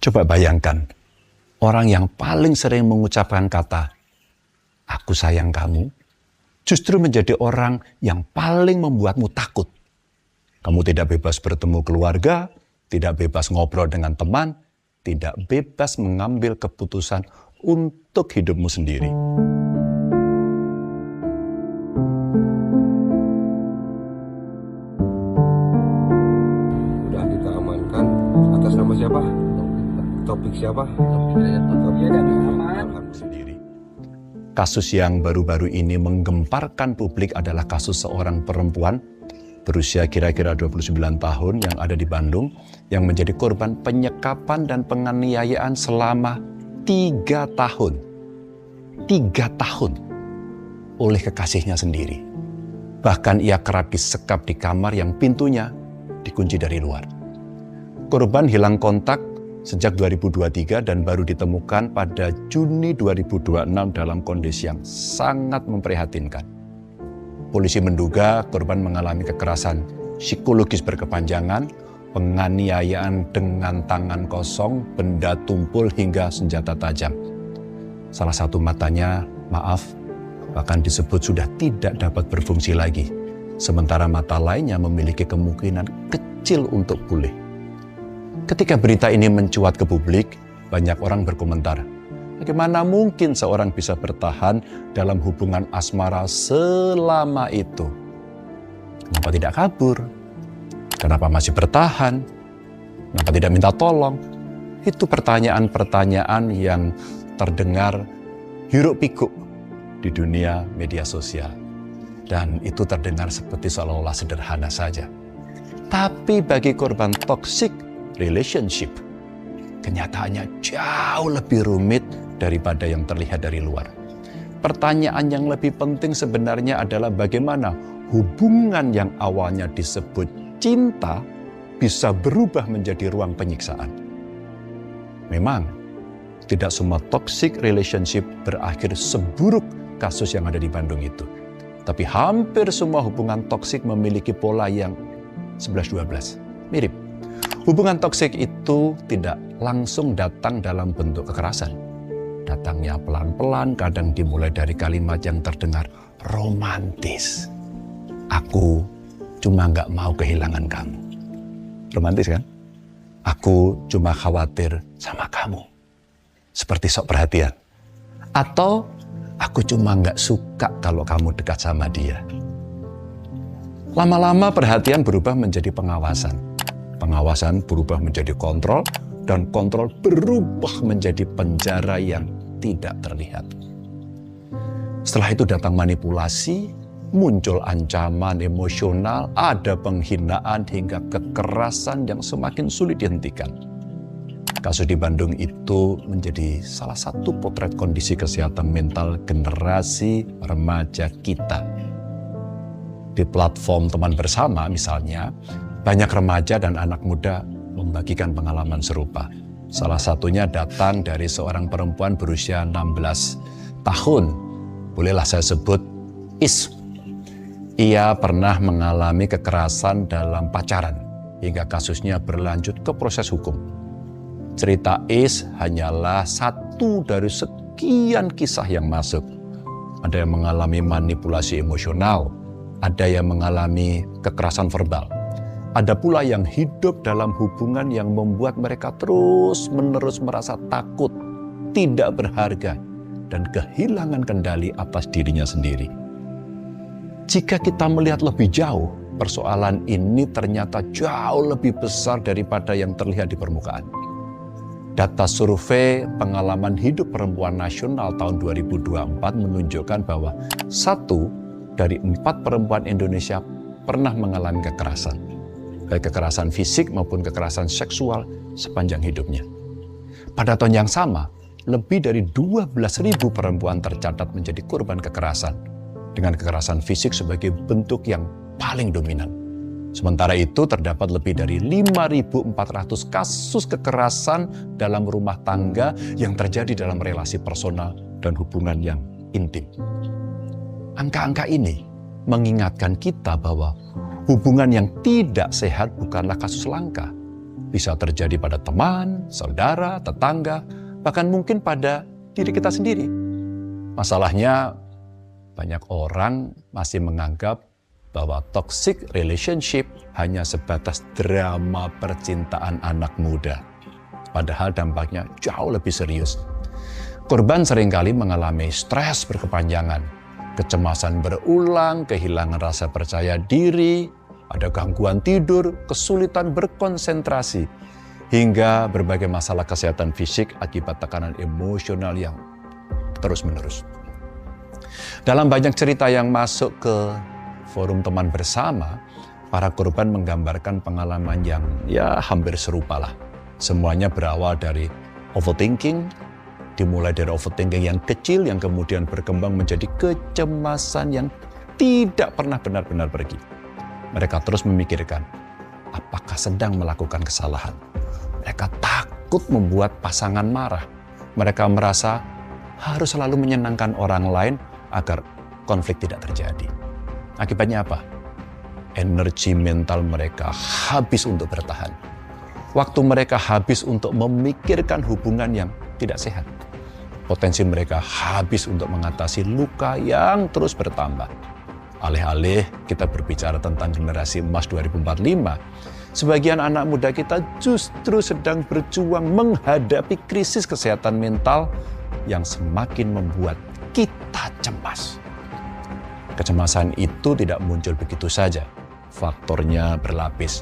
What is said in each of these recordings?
Coba bayangkan, orang yang paling sering mengucapkan kata, "Aku sayang kamu," justru menjadi orang yang paling membuatmu takut. Kamu tidak bebas bertemu keluarga, tidak bebas ngobrol dengan teman, tidak bebas mengambil keputusan untuk hidupmu sendiri. Udah kita amankan. Atas nama siapa? Topik siapa? Sendiri. Kasus yang baru-baru ini menggemparkan publik adalah kasus seorang perempuan berusia kira-kira 29 tahun yang ada di Bandung yang menjadi korban penyekapan dan penganiayaan selama 3 tahun. 3 tahun oleh kekasihnya sendiri. Bahkan ia kerap disekap di kamar yang pintunya dikunci dari luar. Korban hilang kontak sejak 2023 dan baru ditemukan pada Juni 2026 dalam kondisi yang sangat memprihatinkan. Polisi menduga korban mengalami kekerasan psikologis berkepanjangan, penganiayaan dengan tangan kosong, benda tumpul hingga senjata tajam. Salah satu matanya, bahkan disebut sudah tidak dapat berfungsi lagi. Sementara mata lainnya memiliki kemungkinan kecil untuk pulih. Ketika berita ini mencuat ke publik, banyak orang berkomentar, bagaimana mungkin seorang bisa bertahan dalam hubungan asmara selama itu? Kenapa tidak kabur? Kenapa masih bertahan? Kenapa tidak minta tolong? Itu pertanyaan-pertanyaan yang terdengar hiruk-pikuk di dunia media sosial. Dan itu terdengar seperti seolah-olah sederhana saja. Tapi bagi korban toxic relationship, kenyataannya jauh lebih rumit daripada yang terlihat dari luar. Pertanyaan yang lebih penting sebenarnya adalah bagaimana hubungan yang awalnya disebut cinta bisa berubah menjadi ruang penyiksaan. Memang, tidak semua toxic relationship berakhir seburuk kasus yang ada di Bandung itu. Tapi hampir semua hubungan toksik memiliki pola yang 11-12, mirip. Hubungan toksik itu tidak langsung datang dalam bentuk kekerasan. Datangnya pelan-pelan, kadang dimulai dari kalimat yang terdengar romantis. Aku cuma gak mau kehilangan kamu. Romantis kan? Aku cuma khawatir sama kamu. Seperti sok perhatian. Atau aku cuma gak suka kalau kamu dekat sama dia. Lama-lama perhatian berubah menjadi pengawasan. Pengawasan berubah menjadi kontrol, dan kontrol berubah menjadi penjara yang tidak terlihat. Setelah itu datang manipulasi, muncul ancaman emosional, ada penghinaan hingga kekerasan yang semakin sulit dihentikan. Kasus di Bandung itu menjadi salah satu potret kondisi kesehatan mental generasi remaja kita. Di platform teman bersama misalnya, banyak remaja dan anak muda membagikan pengalaman serupa. Salah satunya datang dari seorang perempuan berusia 16 tahun. Bolehlah saya sebut Is. Ia pernah mengalami kekerasan dalam pacaran hingga kasusnya berlanjut ke proses hukum. Cerita Is hanyalah satu dari sekian kisah yang masuk. Ada yang mengalami manipulasi emosional, ada yang mengalami kekerasan verbal. Ada pula yang hidup dalam hubungan yang membuat mereka terus-menerus merasa takut, tidak berharga, dan kehilangan kendali atas dirinya sendiri. Jika kita melihat lebih jauh, persoalan ini ternyata jauh lebih besar daripada yang terlihat di permukaan. Data survei pengalaman hidup perempuan nasional tahun 2024 menunjukkan bahwa 1 dari 4 perempuan Indonesia pernah mengalami kekerasan. Baik kekerasan fisik maupun kekerasan seksual sepanjang hidupnya. Pada tahun yang sama, lebih dari 12.000 perempuan tercatat menjadi korban kekerasan, dengan kekerasan fisik sebagai bentuk yang paling dominan. Sementara itu terdapat lebih dari 5.400 kasus kekerasan dalam rumah tangga yang terjadi dalam relasi personal dan hubungan yang intim. Angka-angka ini mengingatkan kita bahwa hubungan yang tidak sehat bukanlah kasus langka, Bisa terjadi pada teman, saudara, tetangga, bahkan mungkin pada diri kita sendiri. Masalahnya, banyak orang masih menganggap bahwa toxic relationship hanya sebatas drama percintaan anak muda. Padahal dampaknya jauh lebih serius. Korban seringkali mengalami stres berkepanjangan, kecemasan berulang, kehilangan rasa percaya diri, ada gangguan tidur, kesulitan berkonsentrasi, hingga berbagai masalah kesehatan fisik akibat tekanan emosional yang terus-menerus. Dalam banyak cerita yang masuk ke forum teman bersama, para korban menggambarkan pengalaman yang hampir serupa lah. Semuanya berawal dari overthinking, dimulai dari overthinking yang kecil yang kemudian berkembang menjadi kecemasan yang tidak pernah benar-benar pergi. Mereka terus memikirkan, apakah sedang melakukan kesalahan? Mereka takut membuat pasangan marah. Mereka merasa harus selalu menyenangkan orang lain agar konflik tidak terjadi. Akibatnya apa? Energi mental mereka habis untuk bertahan. Waktu mereka habis untuk memikirkan hubungan yang tidak sehat. Potensi mereka habis untuk mengatasi luka yang terus bertambah. Alih-alih kita berbicara tentang generasi emas 2045, sebagian anak muda kita justru sedang berjuang menghadapi krisis kesehatan mental yang semakin membuat kita cemas. Kecemasan itu tidak muncul begitu saja. Faktornya berlapis.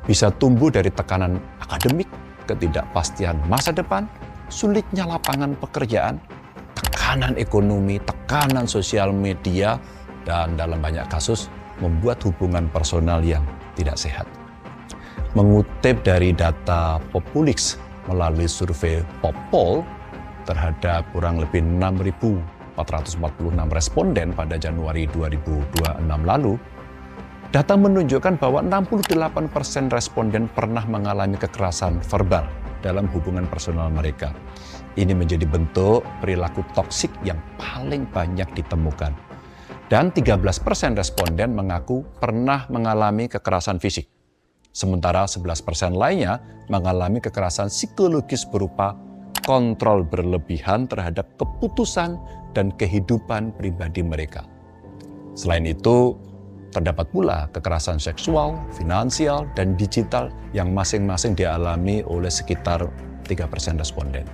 Bisa tumbuh dari tekanan akademik, ketidakpastian masa depan, sulitnya lapangan pekerjaan, tekanan ekonomi, tekanan sosial media, dan dalam banyak kasus membuat hubungan personal yang tidak sehat. Mengutip dari data Populix melalui survei Popol terhadap kurang lebih 6.446 responden pada Januari 2026 lalu, data menunjukkan bahwa 68% responden pernah mengalami kekerasan verbal dalam hubungan personal mereka. Ini menjadi bentuk perilaku toksik yang paling banyak ditemukan. Dan 13% responden mengaku pernah mengalami kekerasan fisik. Sementara 11% lainnya mengalami kekerasan psikologis berupa kontrol berlebihan terhadap keputusan dan kehidupan pribadi mereka. Selain itu, terdapat pula kekerasan seksual, finansial, dan digital yang masing-masing dialami oleh sekitar 3% responden.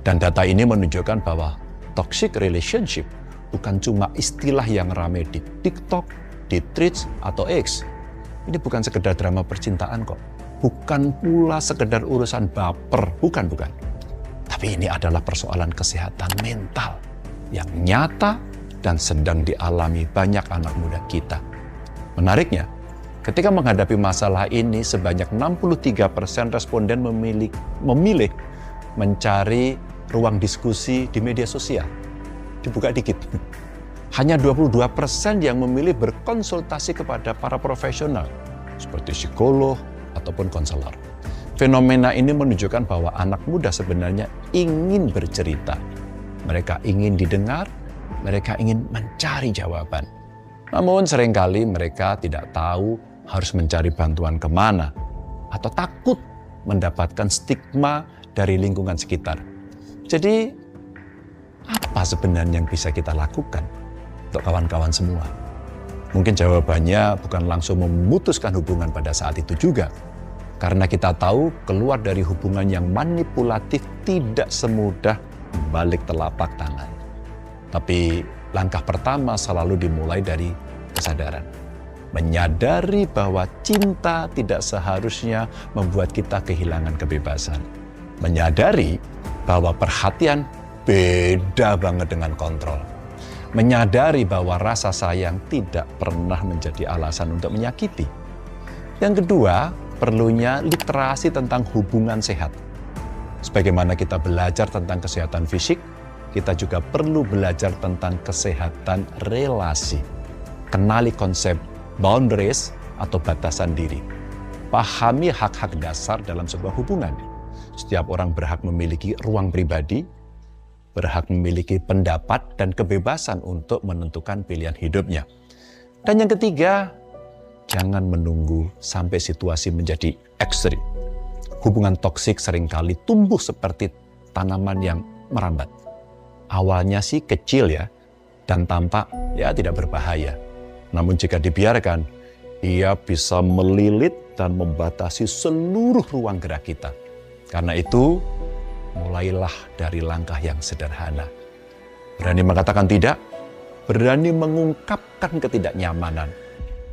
Dan data ini menunjukkan bahwa toxic relationship bukan cuma istilah yang ramai di TikTok, di Threads, atau X. Ini bukan sekedar drama percintaan kok. Bukan pula sekedar urusan baper, bukan. Tapi ini adalah persoalan kesehatan mental yang nyata dan sedang dialami banyak anak muda kita. Menariknya, ketika menghadapi masalah ini, sebanyak 63% responden memilih mencari ruang diskusi di media sosial. Dibuka dikit. Hanya 22% yang memilih berkonsultasi kepada para profesional, seperti psikolog ataupun konselor. Fenomena ini menunjukkan bahwa anak muda sebenarnya ingin bercerita. Mereka ingin didengar, mereka ingin mencari jawaban. Namun seringkali mereka tidak tahu harus mencari bantuan kemana, atau takut mendapatkan stigma dari lingkungan sekitar. Jadi, apa sebenarnya yang bisa kita lakukan untuk kawan-kawan semua? Mungkin jawabannya bukan langsung memutuskan hubungan pada saat itu juga. Karena kita tahu keluar dari hubungan yang manipulatif tidak semudah balik telapak tangan. Tapi langkah pertama selalu dimulai dari kesadaran. Menyadari bahwa cinta tidak seharusnya membuat kita kehilangan kebebasan. Menyadari bahwa perhatian beda banget dengan kontrol. Menyadari bahwa rasa sayang tidak pernah menjadi alasan untuk menyakiti. Yang kedua, perlunya literasi tentang hubungan sehat. Sebagaimana kita belajar tentang kesehatan fisik, kita juga perlu belajar tentang kesehatan relasi. Kenali konsep boundaries atau batasan diri. Pahami hak-hak dasar dalam sebuah hubungan. Setiap orang berhak memiliki ruang pribadi, berhak memiliki pendapat dan kebebasan untuk menentukan pilihan hidupnya. Dan yang ketiga, jangan menunggu sampai situasi menjadi ekstrim. hubungan toksik seringkali tumbuh seperti tanaman yang merambat. Awalnya sih kecil ya, dan tampak ya tidak berbahaya. Namun jika dibiarkan, ia bisa melilit dan membatasi seluruh ruang gerak kita. Karena itu, mulailah dari langkah yang sederhana. Berani mengatakan tidak, berani mengungkapkan ketidaknyamanan,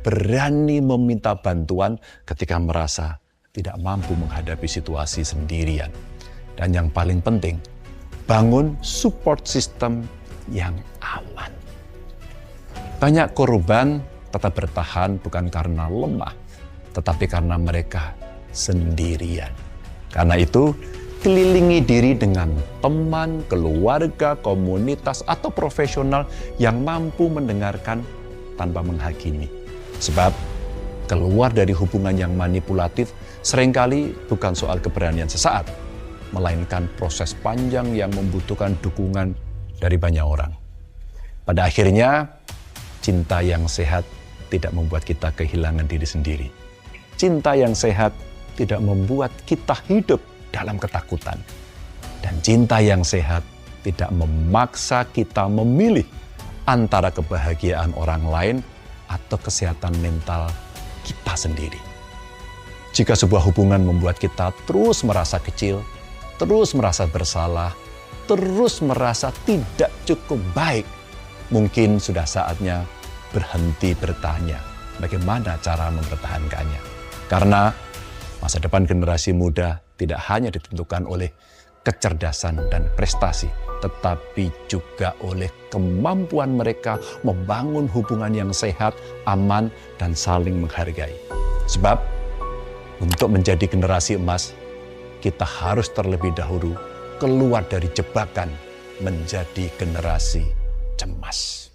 berani meminta bantuan ketika merasa tidak mampu menghadapi situasi sendirian. Dan yang paling penting, bangun support system yang aman. Banyak korban tetap bertahan bukan karena lemah, tetapi karena mereka sendirian. Karena itu, kelilingi diri dengan teman, keluarga, komunitas, atau profesional yang mampu mendengarkan tanpa menghakimi. Sebab keluar dari hubungan yang manipulatif seringkali bukan soal keberanian sesaat, melainkan proses panjang yang membutuhkan dukungan dari banyak orang. Pada akhirnya, cinta yang sehat tidak membuat kita kehilangan diri sendiri. Cinta yang sehat tidak membuat kita hidup dalam ketakutan. Dan cinta yang sehat tidak memaksa kita memilih antara kebahagiaan orang lain atau kesehatan mental kita sendiri. Jika sebuah hubungan membuat kita terus merasa kecil, terus merasa bersalah, terus merasa tidak cukup baik, mungkin sudah saatnya berhenti bertanya bagaimana cara mempertahankannya. Karena masa depan generasi muda tidak hanya ditentukan oleh kecerdasan dan prestasi, tetapi juga oleh kemampuan mereka membangun hubungan yang sehat, aman, dan saling menghargai. Sebab untuk menjadi generasi emas, kita harus terlebih dahulu keluar dari jebakan menjadi generasi cemas.